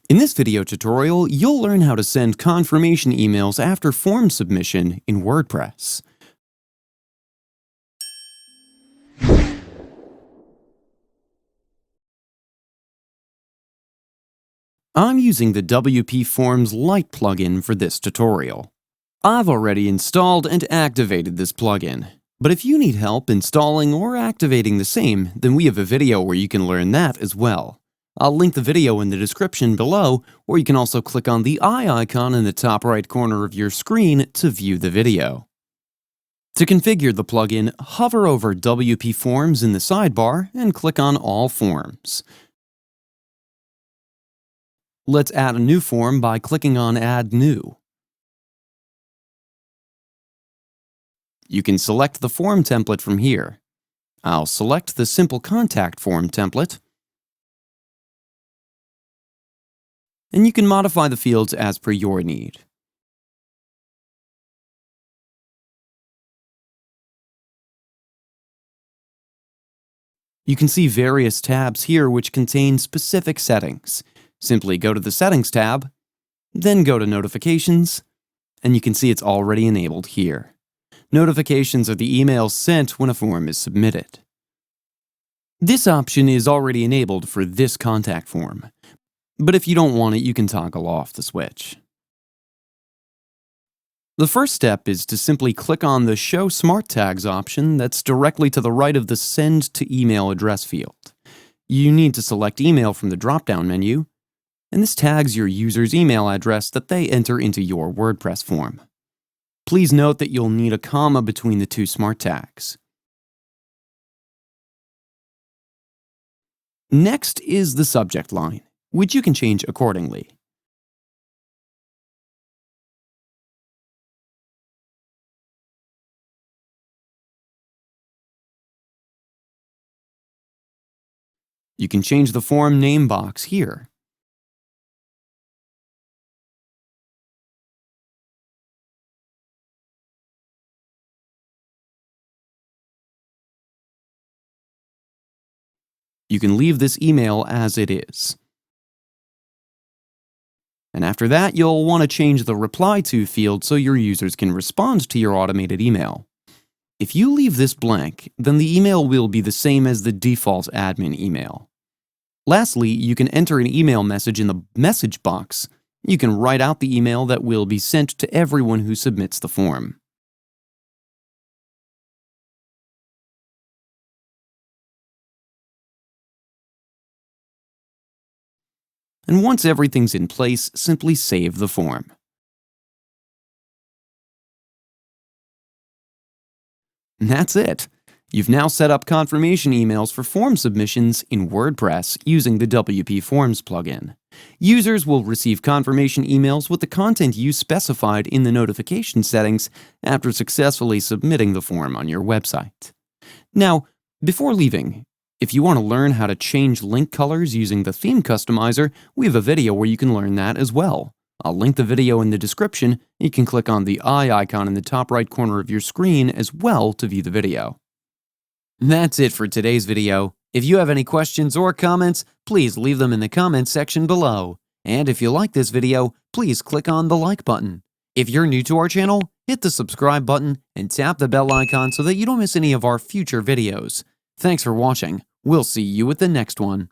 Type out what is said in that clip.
In this video tutorial, you'll learn how to send confirmation emails after form submission in WordPress. I'm using the WP Forms Lite plugin for this tutorial. I've already installed and activated this plugin, but if you need help installing or activating the same, then we have a video where you can learn that as well. I'll link the video in the description below, or you can also click on the eye icon in the top right corner of your screen to view the video. To configure the plugin, hover over WP Forms in the sidebar and click on All Forms. Let's add a new form by clicking on Add New. You can select the form template from here. I'll select the Simple Contact Form template, and you can modify the fields as per your need. You can see various tabs here which contain specific settings. Simply go to the Settings tab, then go to Notifications, and you can see it's already enabled here. Notifications are the emails sent when a form is submitted. This option is already enabled for this contact form, but if you don't want it, you can toggle off the switch. The first step is to simply click on the Show Smart Tags option that's directly to the right of the Send to Email Address field. You need to select Email from the drop-down menu, and this tags your user's email address that they enter into your WordPress form. Please note that you'll need a comma between the two smart tags. Next is the subject line, which you can change accordingly. You can change the form name box here. You can leave this email as it is. And after that, you'll want to change the Reply To field so your users can respond to your automated email. If you leave this blank, then the email will be the same as the default admin email. Lastly, you can enter an email message in the message box. You can write out the email that will be sent to everyone who submits the form. And once everything's in place, simply save the form. And that's it. You've now set up confirmation emails for form submissions in WordPress using the WP Forms plugin. Users will receive confirmation emails with the content you specified in the notification settings after successfully submitting the form on your website. Now, before leaving, if you want to learn how to change link colors using the theme customizer, we have a video where you can learn that as well. I'll link the video in the description. You can click on the eye icon in the top right corner of your screen as well to view the video. That's it for today's video. If you have any questions or comments, please leave them in the comments section below. And if you like this video, please click on the like button. If you're new to our channel, hit the subscribe button and tap the bell icon so that you don't miss any of our future videos. Thanks for watching. We'll see you at the next one.